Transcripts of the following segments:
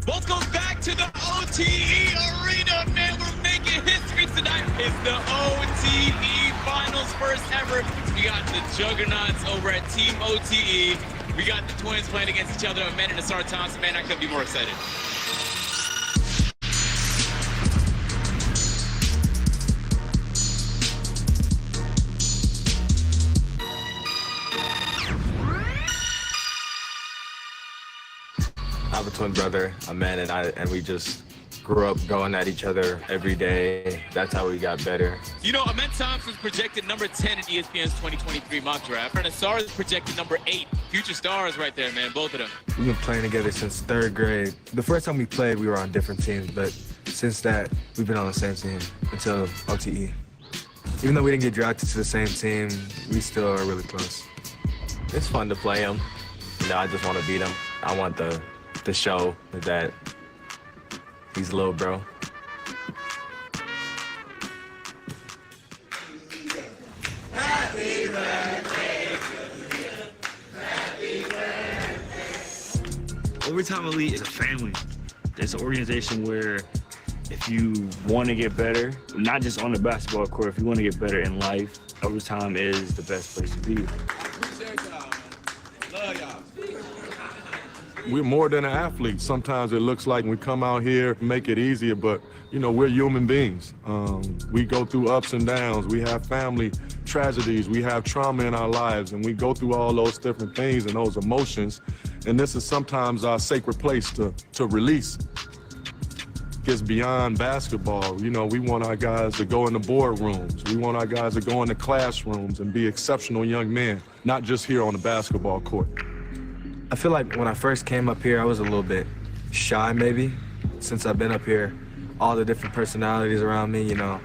Both goes back to the OTE arena, man. We're making history tonight. It's the OTE finals, first ever. We got the Juggernauts over at Team OTE. We got the Twins playing against each other. Amanda and Nassar Thompson, man, I couldn't be more excited. I have a twin brother, Amanda, and we just grew up going at each other every day. That's how we got better. You know, Amanda Thompson's projected number 10 in ESPN's 2023 mock draft. And Nassar is projected number 8. Future stars right there, man, both of them. We've been playing together since 3rd grade. The first time we played, we were on different teams, but since that, we've been on the same team until OTE. Even though we didn't get drafted to the same team, we still are really close. It's fun to play him. You know, I just want to beat him. I want the show that he's little bro. Happy birthday. Happy birthday. Overtime Elite is a family. It's an organization where if you want to get better, not just on the basketball court, if you want to get better in life, Overtime is the best place to be. Love y'all. We're more than an athlete. Sometimes it looks like we come out here, make it easier, but you know, we're human beings. We go through ups and downs. We have family tragedies. We have trauma in our lives, and we go through all those different things and those emotions. And this is sometimes our sacred place to release. Gets beyond basketball. You know, we want our guys to go in the boardrooms. We want our guys to go in the classrooms and be exceptional young men, not just here on the basketball court. I feel like when I first came up here, I was a little bit shy maybe. Since I've been up here, all the different personalities around me, you know,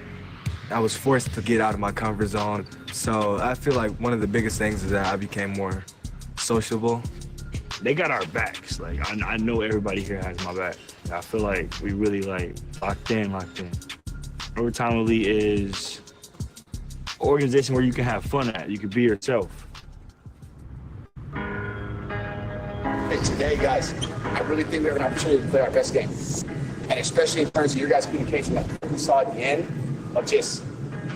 I was forced to get out of my comfort zone. So I feel like one of the biggest things is that I became more sociable. They got our backs. Like, I know everybody here has my back. I feel like we really, like, locked in. Overtime Elite is an organization where you can have fun at. You can be yourself. Hey, today, guys, I really think we have an opportunity to play our best game. And especially in terms of your guys' communication, like we saw at the end, of just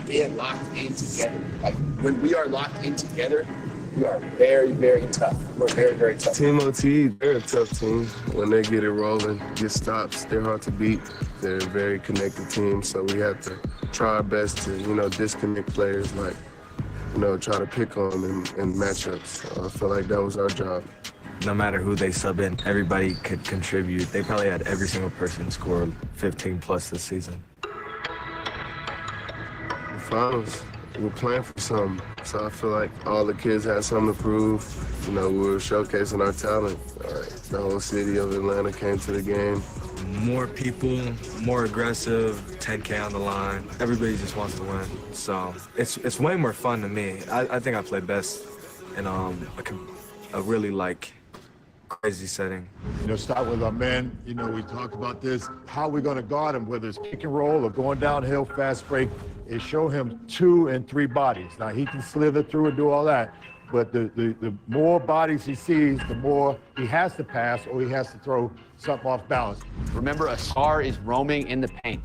being locked in together. Like, when we are locked in together, we are very, very tough. We're very, very tough. Team OT, they're a tough team. When they get it rolling, get stops, they're hard to beat. They're a very connected team, so we have to try our best to, you know, disconnect players, like, you know, try to pick on them in matchups. I feel like that was our job. No matter who they sub in, everybody could contribute. They probably had every single person score 15 plus this season. The finals, we're playing for something. So I feel like all the kids had something to prove. You know, we were showcasing our talent. The whole city of Atlanta came to the game. More people, more aggressive, 10K on the line. Everybody just wants to win. So it's way more fun to me. I think I play best in a really crazy setting. You know, start with our men. You know, we talked about this. How we're going to guard him, whether it's pick and roll or going downhill, fast break, is show him 2 and 3 bodies. Now, he can slither through and do all that, but the more bodies he sees, the more he has to pass or he has to throw something off balance. Remember, Asar is roaming in the paint.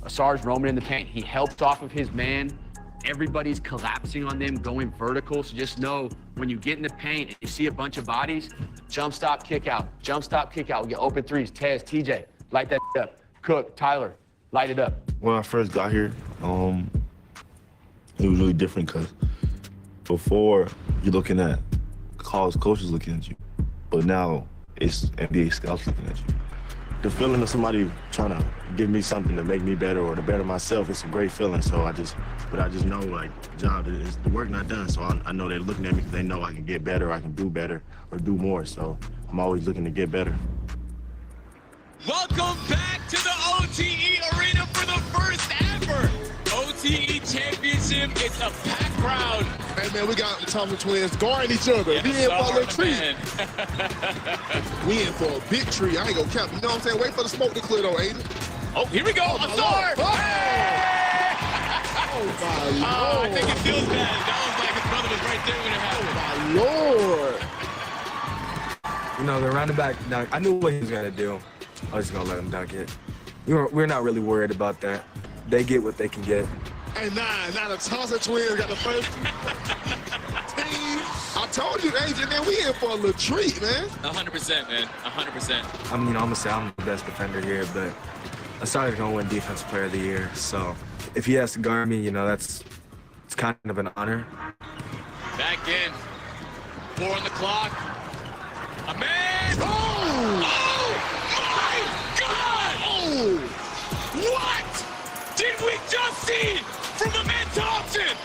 Asar is roaming in the paint. He helps off of his man. Everybody's collapsing on them, going vertical. So just know when you get in the paint and you see a bunch of bodies, jump stop, kick out. Jump stop, kick out. We get open threes. Tez, TJ, light that up. Cook, Tyler, light it up. When I first got here, it was really different because before you're looking at college coaches looking at you, but now it's NBA scouts looking at you. The feeling of somebody trying to give me something to make me better or to better myself, it's a great feeling. So I just know, like, the job is the work not done. So I know they're looking at me because they know I can get better, I can do better, or do more. So I'm always looking to get better. Welcome back to the OTE Arena for the first ever OTE Championship. It's a packed crowd. Hey, man, we got the Thompson twins guarding each other. Yes, we in for a little treat. man. We in for a big treat. I ain't gonna count. You know what I'm saying? Wait for the smoke to clear, though, Aiden. Oh, here we go. Oh, my Asar. Lord. Oh, my Lord. I think it feels bad. That was like his brother was right there when it happened. My Lord. You know, the running back dunk, I knew what he was going to do. I was just going to let him dunk it. We're not really worried about that. They get what they can get. Hey, now the Thompson twins got the first team. I told you, Agent, man, we in for a little treat, man. 100%, man. 100%. I'm going to say I'm the best defender here, but Asar's going to win Defensive Player of the Year. So if he has to guard me, you know, it's kind of an honor. Back in. 4 on the clock. A man. Oh! Oh, my God! Oh! What did we just see from the man Thompson?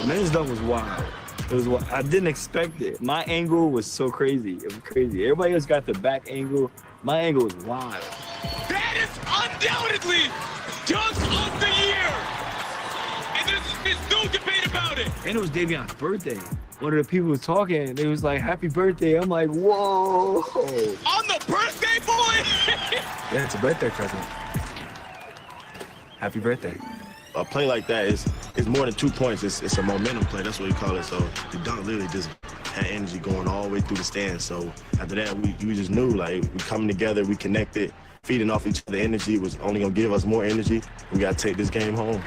The men's dunk was wild. It was wild. I didn't expect it. My angle was so crazy. It was crazy. Everybody else got the back angle. My angle was wild. That is undoubtedly dunk of the year. And there's no debate about it. And it was Davion's birthday. One of the people was talking. They was like, "Happy birthday!" I'm like, "Whoa!" On the birthday boy. Yeah, it's a birthday present. Happy birthday. A play like that is more than 2 points. It's a momentum play. That's what we call it. So the dunk literally just had energy going all the way through the stands. So after that, we just knew, like, we coming together, we connected, feeding off each other. Energy was only gonna give us more energy. We gotta take this game home.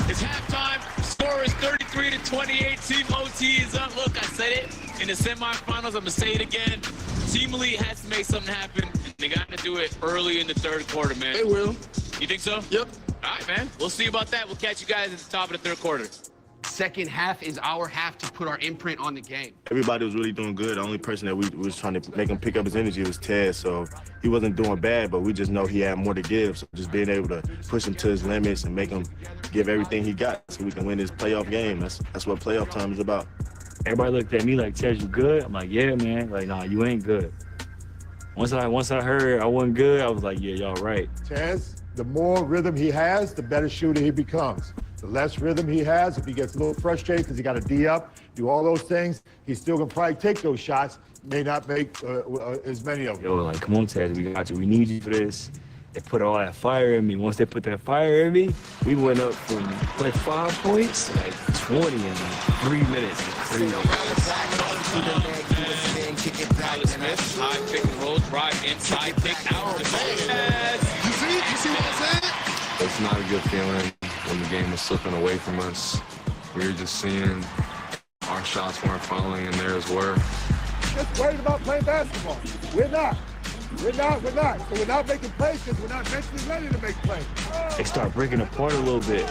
It's halftime. Score is 33-28. Team OT is up. Look, I said it in the semifinals. I'm gonna say it again. Team Elite has to make something happen. They got to do it early in the third quarter, man. They will. You think so? Yep. All right, man. We'll see about that. We'll catch you guys at the top of the third quarter. Second half is our half to put our imprint on the game. Everybody was really doing good. The only person that we was trying to make him pick up his energy was Ted. So he wasn't doing bad, but we just know he had more to give. So just being able to push him to his limits and make him give everything he got so we can win this playoff game. That's what playoff time is about. Everybody looked at me like, "Ted, you good?" I'm like, "Yeah, man." Like, "Nah, you ain't good." Once I heard I wasn't good, I was like, "Yeah, y'all right." Tez, the more rhythm he has, the better shooter he becomes. The less rhythm he has, if he gets a little frustrated because he got to D up, do all those things, he's still going to probably take those shots, may not make as many of them. Yo, like, "Come on, Ted, we got you. We need you for this." They put all that fire in me. Once they put that fire in me, we went up from like 5 points to like 20 in 3 minutes. Crazy. Tyler Smith, high pick and roll, drive inside, pick out. You see what I'm saying? It's not a good feeling when the game was slipping away from us. We were just seeing our shots weren't falling and theirs were. Just worried about playing basketball. We're not. So we're not making plays because we're not mentally ready to make plays. They start breaking apart a little bit.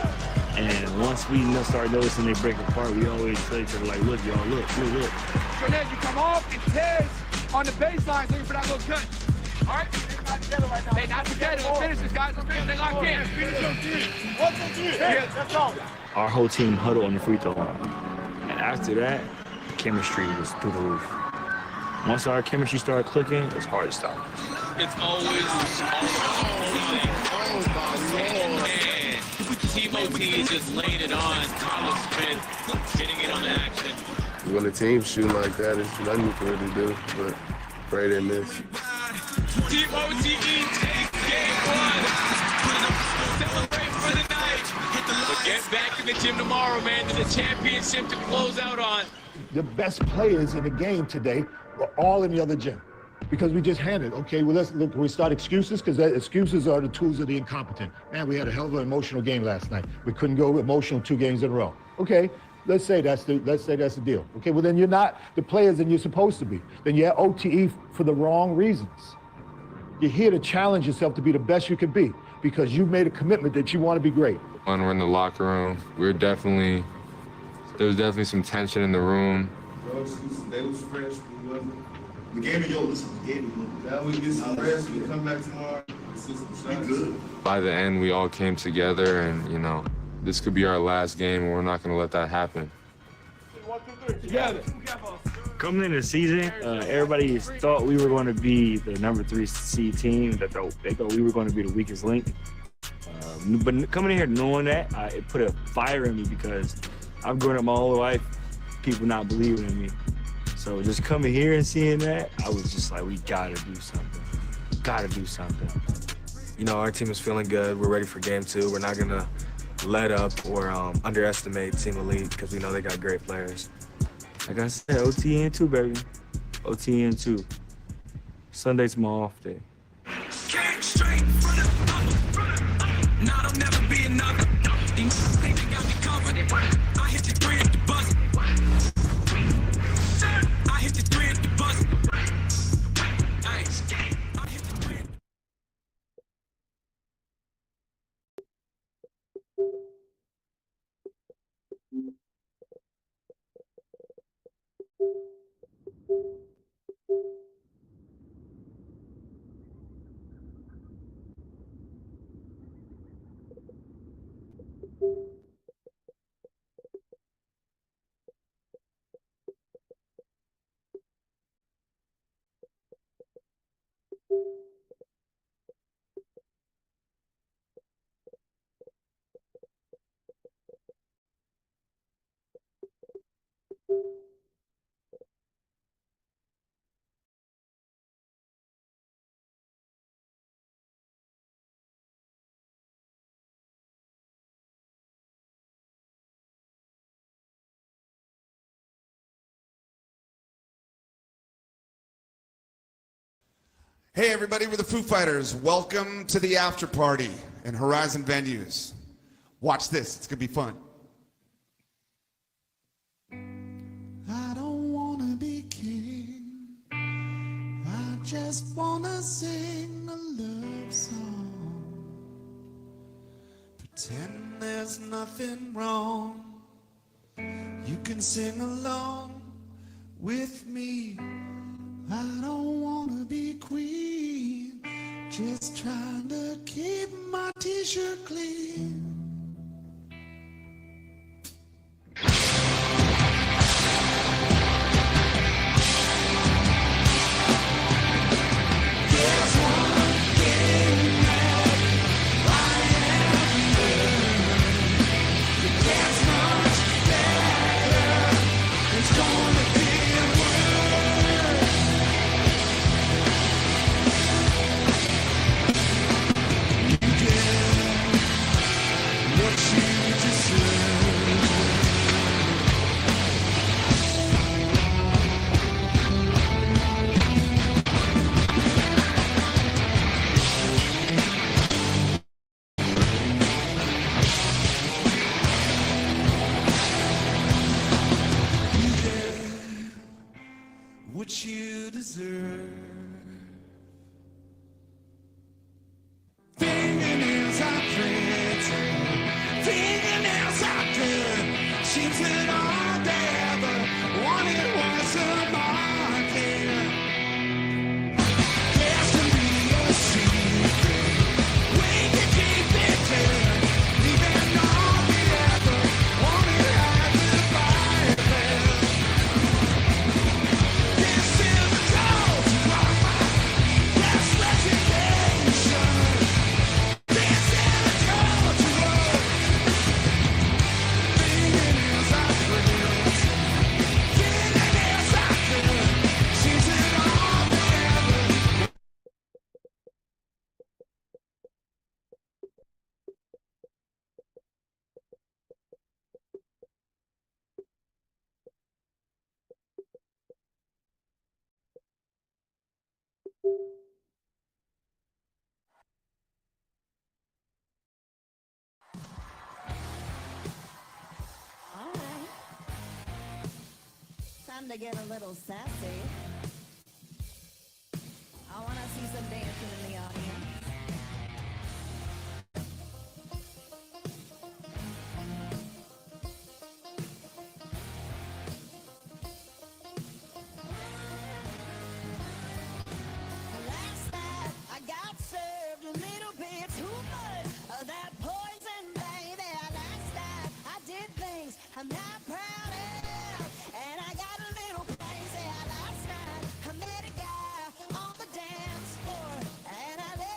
And once we start noticing they break apart, we always tell each other, like, "Look, y'all, look. Grenade, you come off and Tez on the baseline looking for that little cut. All right? They not together. We'll finish this, guys. We'll finish. They locked in. That's all. Our whole team huddled on the free throw line. And after that, the chemistry was through the roof. Once our chemistry started clicking, it's hard to stop. It's always man. Team OT is just laying it on. Tyler Smith getting it on action. When a team shooting like that, it's nothing you can really do, but pray they miss. Team OTE takes game one. Celebrate for the night. But get back in the gym tomorrow, man, to the championship to close out on. The best players in the game today were all in the other gym because we just handed. Okay, well, let's look. We start excuses because excuses are the tools of the incompetent. Man, we had a hell of an emotional game last night. We couldn't go emotional 2 games in a row. Okay, let's say that's the deal. Okay, well then you're not the players that you're supposed to be. Then you're OTE for the wrong reasons. You're here to challenge yourself to be the best you can be because you've made a commitment that you want to be great. When we're in the locker room, there was definitely some tension in the room. They was fresh. We gave it yours. Now we get some rest. We come back tomorrow. We good. By the end, we all came together and, this could be our last game and we're not going to let that happen. Coming into the season, everybody thought we were going to be the number 3 seed team. They thought we were going to be the weakest link. But coming in here knowing that, it put a fire in me because I've grown up my whole life, people not believing in me. So just coming here and seeing that, I was just like, we gotta do something. Our team is feeling good. We're ready for game 2. We're not gonna let up or underestimate Team Elite because we know they got great players. Like I said, OTN 2, baby. OTN 2. Sunday's my off day. Came straight from the now there'll never be another. They got me confident. I hit the 3 at the buzzer. I hit the 3 at the buzzer. I hit the 3 at the Hey everybody, we're the Foo Fighters. Welcome to the after party in Horizon Venues. Watch this, it's gonna be fun. I don't wanna be king. I just wanna sing a love song. Pretend there's nothing wrong. You can sing along with me. I don't wanna be queen. Just trying to keep my t-shirt clean. What you deserve. Fingernails are pretty, fingernails are good. She said all they ever wanted was a market. There's to be a secret, we can keep it good. Even all we ever wanted had to buy it there. This is the code to our mind. That's resignation. This is the code to our fingernails are pretty. Fingernails are good. She's in all forever. All right. Time to get a little sassy. I want to see some dancing in the audience. Last night I got served a little bit too much of that poison, baby. Last night I did things I'm not proud of, and I got a little crazy. Last night I met a guy on the dance floor, and I let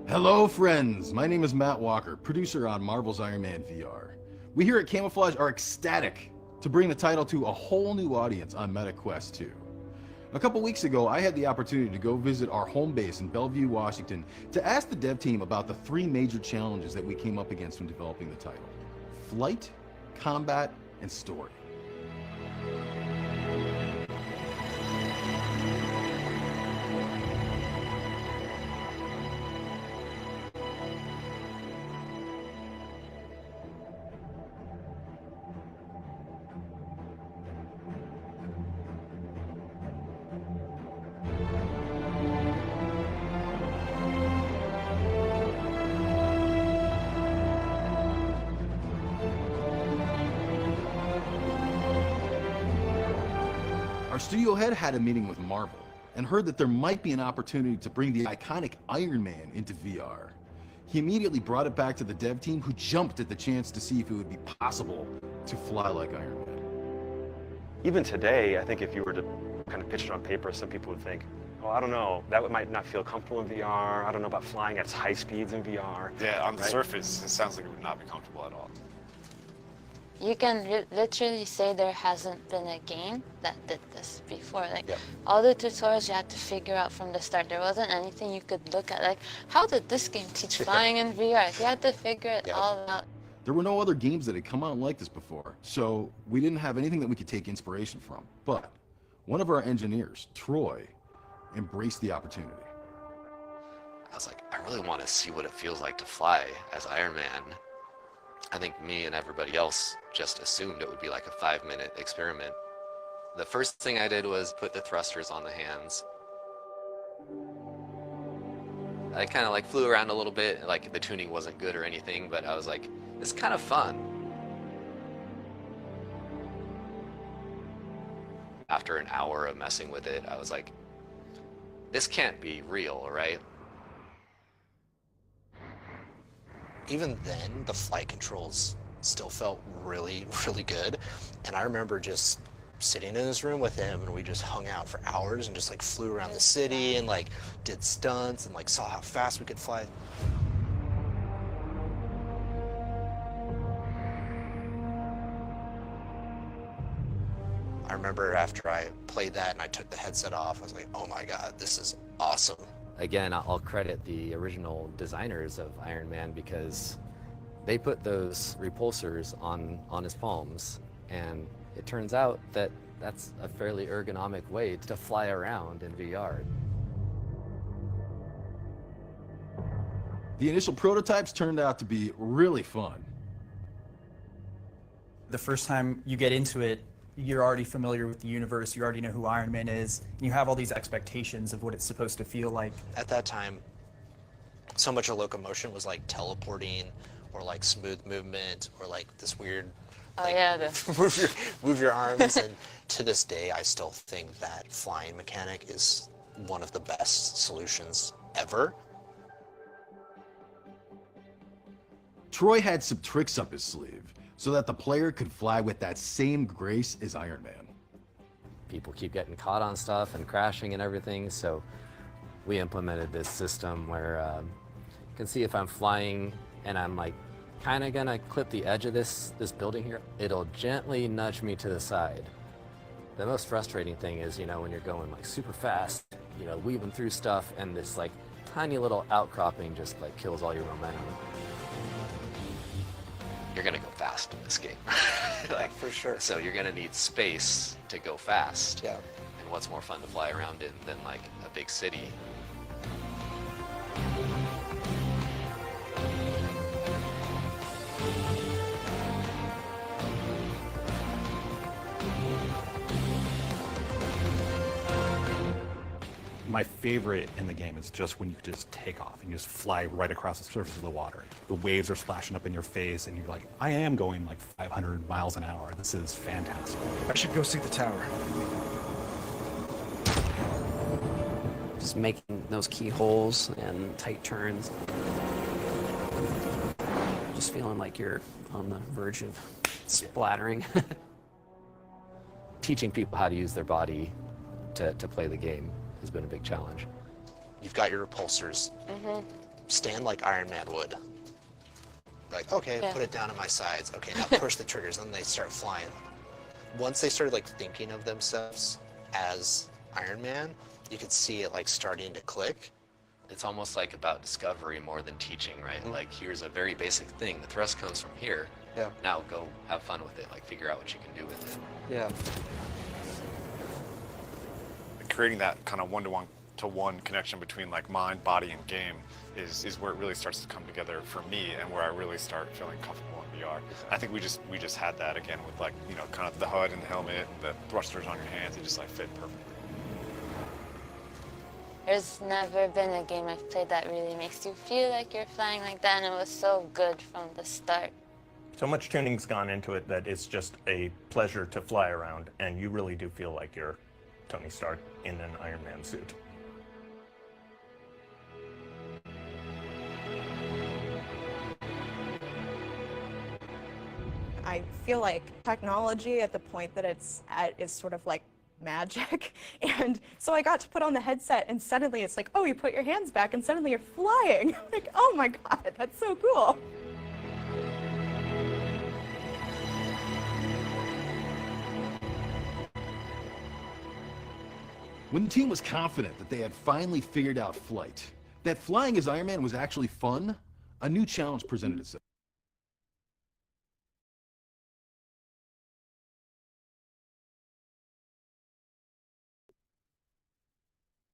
Hello, friends. My name is Matt Walker, producer on Marvel's Iron Man VR. We here at Camouflage are ecstatic to bring the title to a whole new audience on MetaQuest 2. A couple weeks ago, I had the opportunity to go visit our home base in Bellevue, Washington, to ask the dev team about the 3 major challenges that we came up against when developing the title: flight, combat, and story. Our studio head had a meeting with Marvel and heard that there might be an opportunity to bring the iconic Iron Man into VR. He immediately brought it back to the dev team, who jumped at the chance to see if it would be possible to fly like Iron Man. Even today, I think if you were to kind of pitch it on paper, some people would think, oh, I don't know, that might not feel comfortable in VR. I don't know about flying at high speeds in VR. Yeah, on the right? surface, it sounds like it would not be comfortable at all. You can literally say there hasn't been a game that did this before. Like, all the tutorials you had to figure out from the start. There wasn't anything you could look at. Like, how did this game teach flying in VR? You had to figure it all out. There were no other games that had come out like this before, so we didn't have anything that we could take inspiration from. But one of our engineers, Troy, embraced the opportunity. I was like, I really want to see what it feels like to fly as Iron Man. I think me and everybody else just assumed it would be like a 5-minute experiment. The first thing I did was put the thrusters on the hands. I kind of like flew around a little bit, like the tuning wasn't good or anything, but I was like, it's kind of fun. After an hour of messing with it, I was like, this can't be real, right? Even then, the flight controls still felt really, really good. And I remember just sitting in this room with him, and we just hung out for hours and just like flew around the city and like did stunts and like saw how fast we could fly. I remember after I played that and I took the headset off, I was like, oh my God, this is awesome. Again, I'll credit the original designers of Iron Man because they put those repulsors on his palms, and it turns out that that's a fairly ergonomic way to fly around in VR. The initial prototypes turned out to be really fun. The first time you get into it, you're already familiar with the universe, you already know who Iron Man is, and you have all these expectations of what it's supposed to feel like. At that time, so much of locomotion was like teleporting or like smooth movement or like this weird, move your arms. And to this day, I still think that flying mechanic is one of the best solutions ever. Troy had some tricks up his sleeve so that the player could fly with that same grace as Iron Man. People keep getting caught on stuff and crashing and everything, so we implemented this system where you can see if I'm flying and I'm like kind of gonna clip the edge of this building here, it'll gently nudge me to the side. The most frustrating thing is, you know, when you're going like super fast, you know, weaving through stuff, and this like tiny little outcropping just like kills all your momentum. You're gonna go fast in this game. Like, for sure. So you're gonna need space to go fast. Yeah. And what's more fun to fly around in than like a big city? My favorite in the game is just when you just take off and you just fly right across the surface of the water. The waves are splashing up in your face and you're like, I am going like 500 miles an hour. This is fantastic. I should go see the tower. Just making those keyholes and tight turns. Just feeling like you're on the verge of splattering. Teaching people how to use their body to play the game has been a big challenge. You've got your repulsors. Stand like Iron Man would. Like, okay, put it down on my sides. Okay, now push the triggers, and then they start flying. Once they started like thinking of themselves as Iron Man, you could see it like starting to click. It's almost like about discovery more than teaching, right? Like, here's a very basic thing. The thrust comes from here. Yeah. Now go have fun with it. Like, figure out what you can do with it. Yeah. Creating that kind of one-to-one connection between like mind, body, and game is where it really starts to come together for me, and where I really start feeling comfortable in VR. I think we just had that again with like, you know, kind of the HUD and the helmet and the thrusters on your hands. It just like fit perfectly. There's never been a game I've played that really makes you feel like you're flying like that, and it was so good from the start. So much tuning's gone into it that it's just a pleasure to fly around, and you really do feel like you're Tony Stark in an Iron Man suit. I feel like technology at the point that it's at is sort of like magic. And so I got to put on the headset and suddenly it's like, oh, you put your hands back and suddenly you're flying. Like, oh my God, that's so cool. When the team was confident that they had finally figured out flight, that flying as Iron Man was actually fun, a new challenge presented itself.